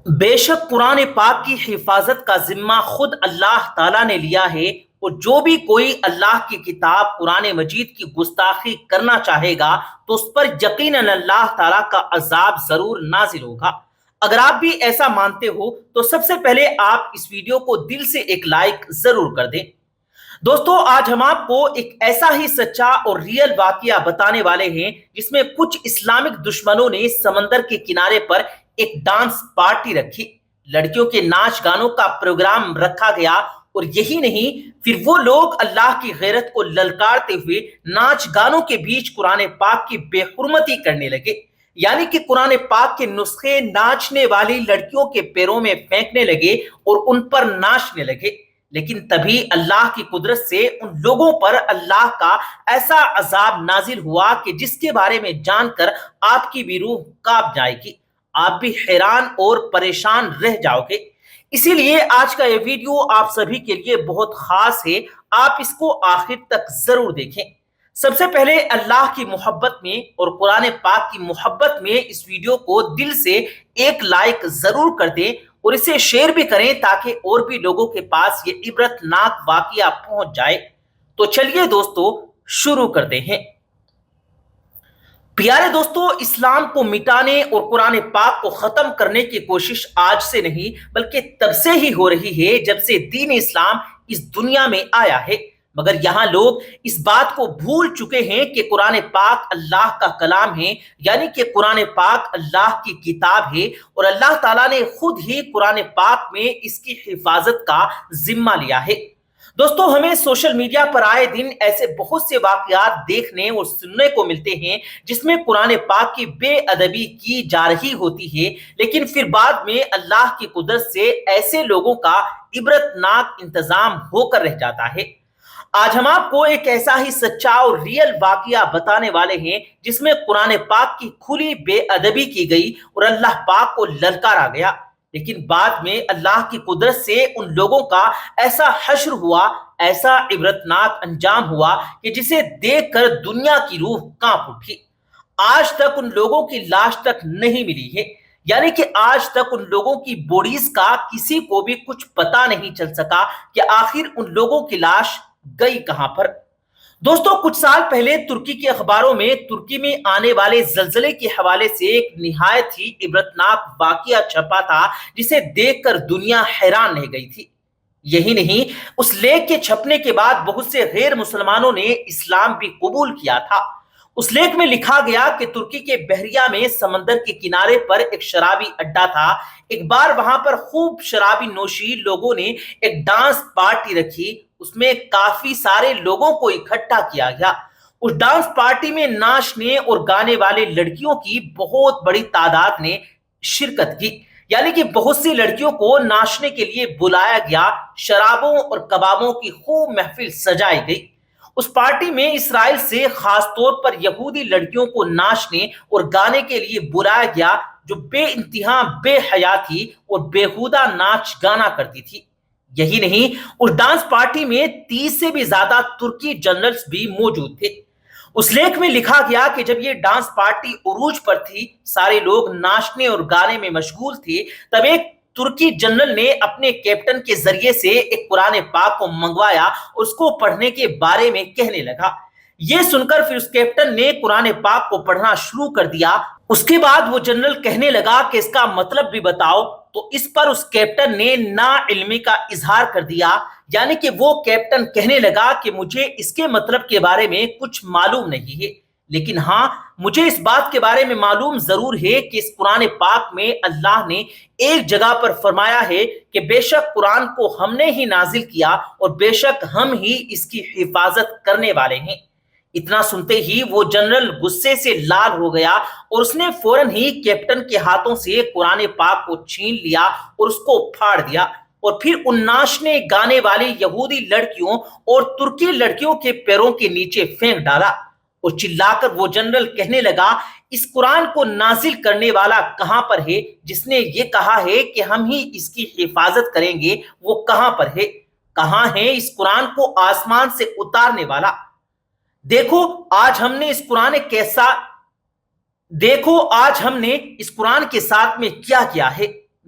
بے شک قرآن پاک کی حفاظت کا ذمہ خود اللہ تعالیٰ نے لیا ہے، اور جو بھی کوئی اللہ کی کتاب قرآن مجید کی گستاخی کرنا چاہے گا تو اس پر یقیناً اللہ تعالیٰ کا عذاب ضرور نازل ہوگا۔ اگر آپ بھی ایسا مانتے ہو تو سب سے پہلے آپ اس ویڈیو کو دل سے ایک لائک ضرور کر دیں۔ دوستو، آج ہم آپ کو ایک ایسا ہی سچا اور ریئل واقعہ بتانے والے ہیں جس میں کچھ اسلامک دشمنوں نے سمندر کے کنارے پر ایک ڈانس پارٹی رکھی، لڑکیوں کے ناچ گانوں کا پروگرام رکھا گیا، اور یہی نہیں، پھر وہ لوگ اللہ کی غیرت کو للکارتے ہوئے ناچ گانوں کے بیچ قرآن پاک کی بے حرمتی کرنے لگے، یعنی کہ قرآن پاک کے نسخے ناچنے والی لڑکیوں کے پیروں میں پھینکنے لگے اور ان پر ناچنے لگے۔ لیکن تبھی اللہ کی قدرت سے ان لوگوں پر اللہ کا ایسا عذاب نازل ہوا کہ جس کے بارے میں جان کر آپ کی بھی روح کانپ جائے گی، آپ بھی حیران اور پریشان رہ جاؤ گے۔ اسی لیے آج کا یہ ویڈیو آپ سبھی کے لیے بہت خاص ہے، آپ اس کو آخر تک ضرور دیکھیں۔ سب سے پہلے اللہ کی محبت میں اور قرآن پاک کی محبت میں اس ویڈیو کو دل سے ایک لائک ضرور کر دیں، اور اسے شیئر بھی کریں تاکہ اور بھی لوگوں کے پاس یہ عبرت ناک واقعہ پہنچ جائے۔ تو چلیے دوستو، شروع کرتے ہیں۔ پیارے دوستو، اسلام کو مٹانے اور قرآن پاک کو ختم کرنے کی کوشش آج سے نہیں بلکہ تب سے ہی ہو رہی ہے جب سے دین اسلام اس دنیا میں آیا ہے، مگر یہاں لوگ اس بات کو بھول چکے ہیں کہ قرآن پاک اللہ کا کلام ہے، یعنی کہ قرآن پاک اللہ کی کتاب ہے، اور اللہ تعالیٰ نے خود ہی قرآن پاک میں اس کی حفاظت کا ذمہ لیا ہے۔ دوستو، ہمیں سوشل میڈیا پر آئے دن ایسے بہت سے واقعات دیکھنے اور سننے کو ملتے ہیں جس میں قرآن پاک کی بے ادبی کی جا رہی ہوتی ہے، لیکن پھر بعد میں اللہ کی قدرت سے ایسے لوگوں کا عبرت ناک انتظام ہو کر رہ جاتا ہے۔ آج ہم آپ کو ایک ایسا ہی سچا اور ریئل واقعہ بتانے والے ہیں جس میں قرآن پاک کی کھلی بے ادبی کی گئی اور اللہ پاک کو للکارا گیا، لیکن بعد میں اللہ کی قدرت سے ان لوگوں کا ایسا حشر ہوا، ایسا عبرتناک انجام ہوا کہ جسے دیکھ کر دنیا کی روح کانپ اٹھی۔ آج تک ان لوگوں کی لاش تک نہیں ملی ہے، یعنی کہ آج تک ان لوگوں کی بوڈیز کا کسی کو بھی کچھ پتا نہیں چل سکا کہ آخر ان لوگوں کی لاش گئی کہاں پر۔ دوستو، کچھ سال پہلے ترکی کے اخباروں میں ترکی میں آنے والے زلزلے کے حوالے سے ایک نہایت ہی عبرتناک واقعہ چھپا تھا جسے دیکھ کر دنیا حیران رہ گئی تھی۔ یہی نہیں، اس لیکھ کے چھپنے کے بعد بہت سے غیر مسلمانوں نے اسلام بھی قبول کیا تھا۔ اس لیکھ میں لکھا گیا کہ ترکی کے بحریہ میں سمندر کے کنارے پر ایک شرابی اڈا تھا۔ ایک بار وہاں پر خوب شرابی نوشی لوگوں نے ایک ڈانس پارٹی رکھی، اس میں کافی سارے لوگوں کو اکٹھا کیا گیا۔ اس ڈانس پارٹی میں ناچنے اور گانے والے لڑکیوں کی بہت بڑی تعداد نے شرکت کی، یعنی کہ بہت سی لڑکیوں کو ناچنے کے لیے بلایا گیا، شرابوں اور کبابوں کی خوب محفل سجائی گئی۔ اس پارٹی میں اسرائیل سے خاص طور پر یہودی لڑکیوں کو ناچنے اور گانے کے لیے بلایا گیا جو بے انتہا بے حیا تھی اور بیہودہ ناچ گانا کرتی تھی۔ یہی نہیں، اس ڈانس پارٹی میں 30 سے بھی زیادہ ترکی جنرلز بھی موجود تھے۔ اس لیکھ میں لکھا گیا کہ جب یہ ڈانس پارٹی عروج پر تھی، سارے لوگ ناچنے اور گانے میں مشغول تھے، تب ایک ترکی جنرل نے اپنے کیپٹن کے ذریعے سے ایک قرآن پاک کو منگوایا اور اس کو پڑھنے کے بارے میں کہنے لگا۔ یہ سن کر پھر اس کیپٹن نے قرآن پاک کو پڑھنا شروع کر دیا۔ اس کے بعد وہ جنرل کہنے لگا کہ اس کا مطلب بھی بتاؤ، تو اس پر اس کیپٹن نے نا علمی کا اظہار کر دیا، یعنی کہ وہ کیپٹن کہنے لگا کہ مجھے اس کے مطلب کے بارے میں کچھ معلوم نہیں ہے، لیکن ہاں، مجھے اس بات کے بارے میں معلوم ضرور ہے کہ اس قرآن پاک میں اللہ نے ایک جگہ پر فرمایا ہے کہ بے شک قرآن کو ہم نے ہی نازل کیا اور بے شک ہم ہی اس کی حفاظت کرنے والے ہیں۔ اتنا سنتے ہی وہ جنرل غصے سے لال ہو گیا اور اس نے فوراً ہی کیپٹن کے ہاتھوں سے قرآن پاک کو چھین لیا اور اس کو پھاڑ دیا، اور پھر ان ناچنے گانے والی یہودی لڑکیوں اور ترکی لڑکیوں کے پیروں کے نیچے پھینک ڈالا، اور چلا کر وہ جنرل کہنے لگا، اس قرآن کو نازل کرنے والا کہاں پر ہے؟ جس نے یہ کہا ہے کہ ہم ہی اس کی حفاظت کریں گے، وہ کہاں پر ہے؟ کہاں ہے اس قرآن کو آسمان سے اتارنے والا؟ دیکھو آج ہم نے اس قرآن کے ساتھ میں کیا کیا ہے۔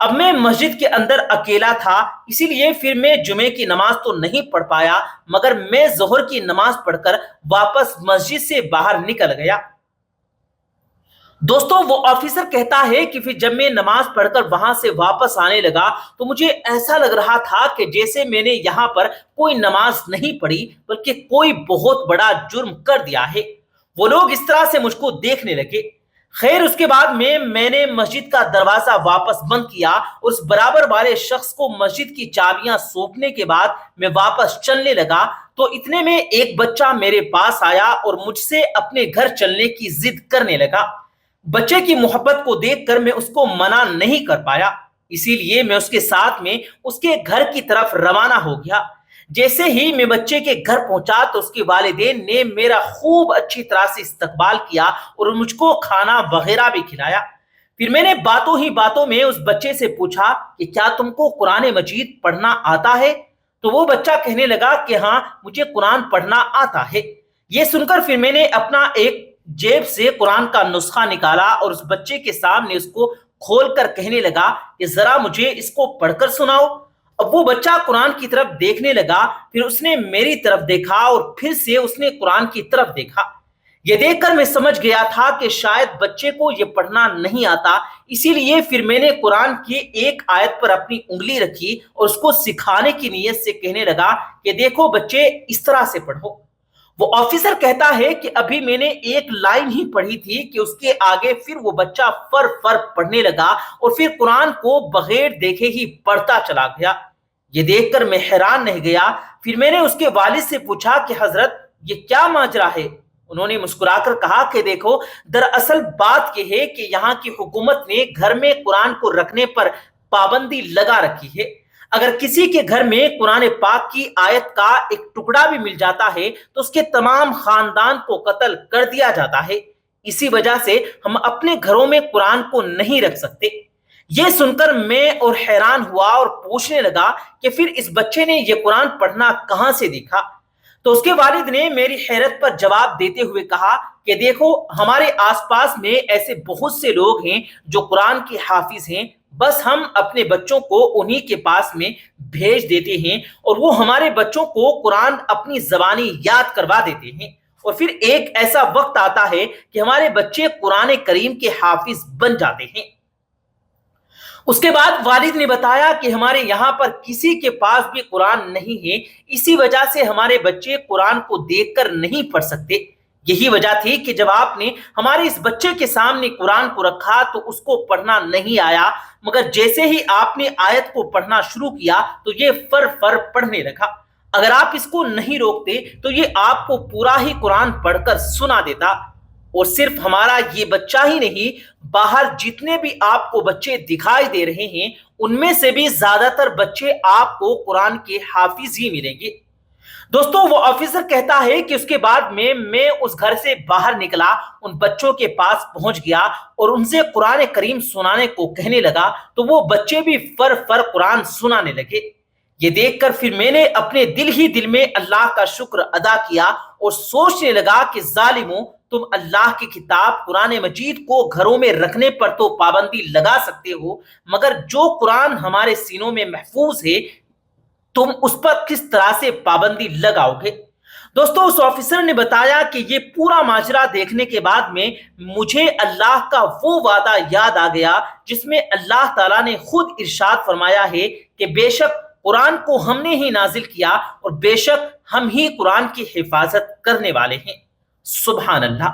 اب میں مسجد کے اندر اکیلا تھا، اسی لیے پھر میں جمعے کی نماز تو نہیں پڑھ پایا، مگر میں ظہر کی نماز پڑھ کر واپس مسجد سے باہر نکل گیا۔ دوستو، وہ آفیسر کہتا ہے کہ پھر جب میں نماز پڑھ کر وہاں سے واپس آنے لگا تو مجھے ایسا لگ رہا تھا کہ جیسے میں نے یہاں پر کوئی نماز نہیں پڑھی بلکہ کوئی بہت بڑا جرم کر دیا ہے۔ وہ لوگ اس طرح سے مجھ کو دیکھنے لگے۔ خیر، اس کے بعد میں نے مسجد کا دروازہ واپس بند کیا اور اس برابر والے شخص کو مسجد کی چابیاں سونپنے کے بعد میں واپس چلنے لگا تو اتنے میں ایک بچہ میرے پاس آیا اور مجھ سے اپنے گھر چلنے کی ضد کرنے لگا۔ بچے کی محبت کو دیکھ کر میں اس کو منع نہیں کر پایا، اسی لیے میں اس کے ساتھ میں اس کے گھر کی طرف روانہ ہو گیا۔ جیسے ہی میں بچے کے گھر پہنچا تو اس کے والدین نے میرا خوب اچھی طرح سے استقبال کیا اور مجھ کو کھانا وغیرہ بھی کھلایا۔ پھر میں نے باتوں ہی باتوں میں اس بچے سے پوچھا کہ کیا تم کو قرآن مجید پڑھنا آتا ہے؟ تو وہ بچہ کہنے لگا کہ ہاں، مجھے قرآن پڑھنا آتا ہے۔ یہ سن کر پھر میں نے اپنا ایک جیب سے قرآن کا نسخہ نکالا اور اس بچے کے سامنے اس کو کھول کر کہنے لگا کہ ذرا مجھے اس کو پڑھ کر سناؤ۔ اب وہ بچہ قرآن کی طرف دیکھنے لگا، پھر اس نے میری طرف دیکھا اور پھر سے اس نے قرآن کی طرف دیکھا۔ یہ دیکھ کر میں سمجھ گیا تھا کہ شاید بچے کو یہ پڑھنا نہیں آتا، اسی لیے پھر میں نے قرآن کی ایک آیت پر اپنی انگلی رکھی اور اس کو سکھانے کی نیت سے کہنے لگا کہ دیکھو بچے، اس طرح سے پڑھو۔ وہ آفیسر کہتا ہے کہ ابھی میں نے ایک لائن ہی پڑھی تھی کہ اس کے آگے پھر وہ بچہ فر پڑھنے لگا اور پھر قرآن کو بغیر دیکھے ہی پڑھتا چلا گیا۔ یہ دیکھ کر میں حیران رہ گیا۔ پھر میں نے اس کے والد سے پوچھا کہ حضرت، یہ کیا ماجرا ہے؟ انہوں نے مسکرا کر کہا کہ دیکھو، دراصل بات یہ ہے کہ یہاں کی حکومت نے گھر میں قرآن کو رکھنے پر پابندی لگا رکھی ہے۔ اگر کسی کے گھر میں قرآن پاک کی آیت کا ایک ٹکڑا بھی مل جاتا ہے تو اس کے تمام خاندان کو قتل کر دیا جاتا ہے۔ اسی وجہ سے ہم اپنے گھروں میں قرآن کو نہیں رکھ سکتے۔ یہ سن کر میں اور حیران ہوا اور پوچھنے لگا کہ پھر اس بچے نے یہ قرآن پڑھنا کہاں سے دیکھا؟ تو اس کے والد نے میری حیرت پر جواب دیتے ہوئے کہا کہ دیکھو، ہمارے آس پاس میں ایسے بہت سے لوگ ہیں جو قرآن کے حافظ ہیں، بس ہم اپنے بچوں کو انہی کے پاس میں بھیج دیتے ہیں اور وہ ہمارے بچوں کو قرآن اپنی زبانی یاد کروا دیتے ہیں، اور پھر ایک ایسا وقت آتا ہے کہ ہمارے بچے قرآن کریم کے حافظ بن جاتے ہیں۔ اس کے بعد والد نے بتایا کہ ہمارے یہاں پر کسی کے پاس بھی قرآن نہیں ہے، اسی وجہ سے ہمارے بچے قرآن کو دیکھ کر نہیں پڑھ سکتے۔ یہی وجہ تھی کہ جب آپ نے ہمارے اس بچے کے سامنے قرآن کو رکھا تو اس کو پڑھنا نہیں آیا، مگر جیسے ہی آپ نے آیت کو پڑھنا شروع کیا تو یہ فر پڑھنے لگا۔ اگر آپ اس کو نہیں روکتے تو یہ آپ کو پورا ہی قرآن پڑھ کر سنا دیتا۔ اور صرف ہمارا یہ بچہ ہی نہیں، باہر جتنے بھی آپ کو بچے دکھائی دے رہے ہیں ان میں سے بھی زیادہ تر بچے آپ کو قرآن کے حافظ ہی ملیں گے۔ دوستو، وہ آفیسر کہتا ہے کہ اس کے بعد میں اس گھر سے باہر نکلا، ان بچوں کے پاس پہنچ گیا اور ان سے قرآن کریم سنانے کو کہنے لگا تو وہ بچے بھی فر قرآن سنانے لگے۔ یہ دیکھ کر پھر میں نے اپنے دل میں اللہ کا شکر ادا کیا اور سوچنے لگا کہ ظالموں، تم اللہ کی کتاب قرآن مجید کو گھروں میں رکھنے پر تو پابندی لگا سکتے ہو، مگر جو قرآن ہمارے سینوں میں محفوظ ہے تم اس پر کس طرح سے پابندی لگاؤ گے؟ دوستو، اس آفیسر نے بتایا کہ یہ پورا ماجرا دیکھنے کے بعد میں مجھے اللہ کا وہ وعدہ یاد آ گیا جس میں اللہ تعالیٰ نے خود ارشاد فرمایا ہے کہ بے شک قرآن کو ہم نے ہی نازل کیا اور بے شک ہم ہی قرآن کی حفاظت کرنے والے ہیں۔ سبحان اللہ۔